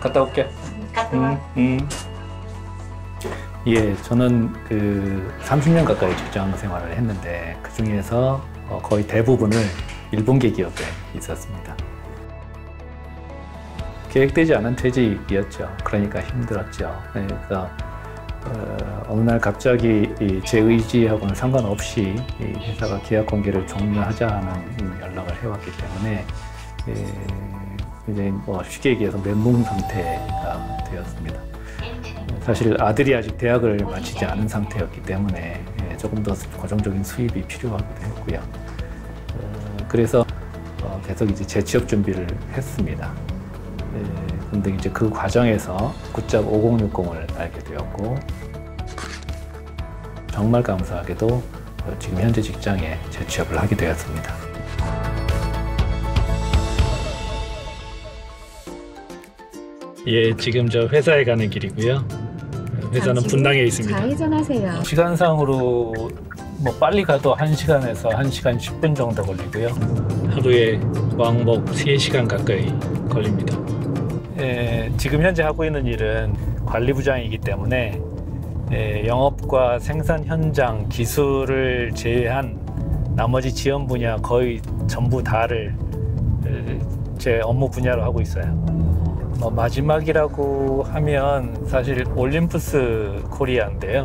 갔다 올게. 갔다 와. 예, 저는 그 30년 가까이 직장 생활을 했는데 그 중에서 거의 대부분을 일본계 기업에 있었습니다. 계획되지 않은 퇴직이었죠. 그러니까 힘들었죠. 그러니까 어느 날 갑자기 제 의지하고는 상관없이 회사가 계약 관계를 종료하자 하는 연락을 해왔기 때문에 이제 뭐 쉽게 얘기해서 멘붕 상태가 되었습니다. 사실 아들이 아직 대학을 마치지 않은 상태였기 때문에 조금 더 고정적인 수입이 필요하기도 했고요. 그래서 계속 이제 재취업 준비를 했습니다. 근데 이제 그 과정에서 굿잡 5060을 알게 되었고, 정말 감사하게도 지금 현재 직장에 재취업을 하게 되었습니다. 예, 지금 저 회사에 가는 길이고요. 회사는 분당에 있습니다. 좌회전하세요. 시간상으로 뭐 빨리 가도 1시간에서 1시간 10분 정도 걸리고요. 하루에 왕복 3시간 가까이 걸립니다. 지금 현재 하고 있는 일은 관리부장이기 때문에 영업과 생산 현장, 기술을 제외한 나머지 지원 분야 거의 전부 다를 제 업무 분야로 하고 있어요. 마지막이라고 하면 사실 올림푸스 코리아인데요.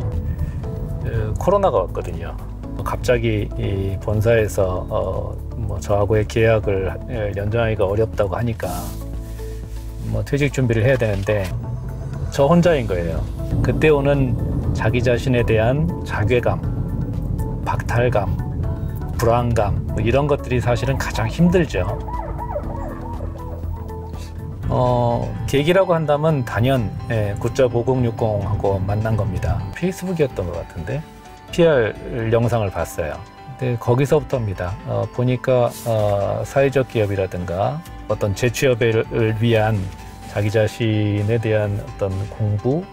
코로나가 왔거든요. 갑자기 이 본사에서 저하고의 계약을 연장하기가 어렵다고 하니까 퇴직 준비를 해야 되는데 저 혼자인 거예요. 그때 오는 자기 자신에 대한 자괴감, 박탈감, 불안감 이런 것들이 사실은 가장 힘들죠. 계기라고 한다면 단연 굿잡 5060하고 만난 겁니다. 페이스북이었던 것 같은데 PR 영상을 봤어요. 근데 거기서부터입니다. 보니까 사회적 기업이라든가 어떤 재취업을 위한 자기 자신에 대한 어떤 공부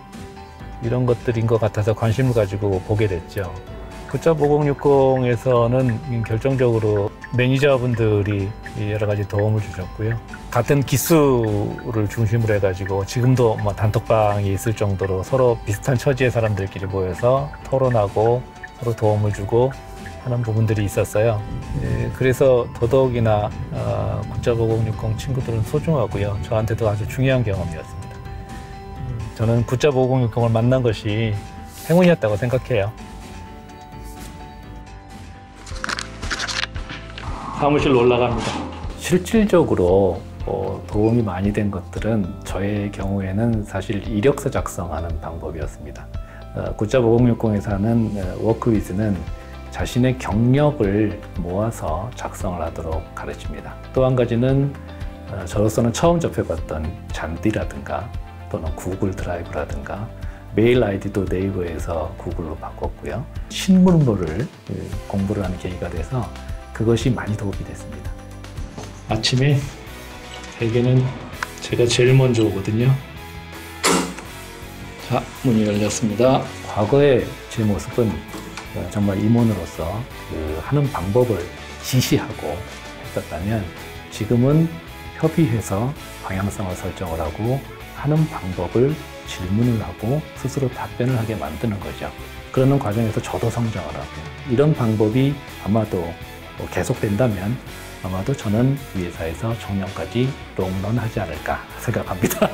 이런 것들인 것 같아서 관심을 가지고 보게 됐죠. 굿잡 5060에서는 결정적으로 매니저분들이 여러 가지 도움을 주셨고요. 같은 기수를 중심으로 해가지고 지금도 단톡방이 있을 정도로 서로 비슷한 처지의 사람들끼리 모여서 토론하고 서로 도움을 주고 하는 부분들이 있었어요. 그래서 더더욱이나 굿잡 5060 친구들은 소중하고요. 저한테도 아주 중요한 경험이었습니다. 저는 굿잡 5060을 만난 것이 행운이었다고 생각해요. 사무실로 올라갑니다. 실질적으로 도움이 많이 된 것들은 저의 경우에는 사실 이력서 작성하는 방법이었습니다. 굿잡 5060에서 하는 워크위즈는 자신의 경력을 모아서 작성을 하도록 가르칩니다. 또 한 가지는 저로서는 처음 접해봤던 잔디라든가 또는 구글 드라이브라든가 메일 아이디도 네이버에서 구글로 바꿨고요. 신문물을 공부를 하는 계기가 돼서 그것이 많이 도움이 됐습니다. 아침에 대개는 제가 제일 먼저 오거든요. 자, 문이 열렸습니다. 과거의 제 모습은 정말 임원으로서 하는 방법을 지시하고 했었다면 지금은 협의해서 방향성을 설정을 하고 하는 방법을 질문을 하고 스스로 답변을 하게 만드는 거죠. 그러는 과정에서 저도 성장을 하고 이런 방법이 아마도 계속된다면 아마도 저는 이 회사에서 정년까지 롱런 하지 않을까 생각합니다.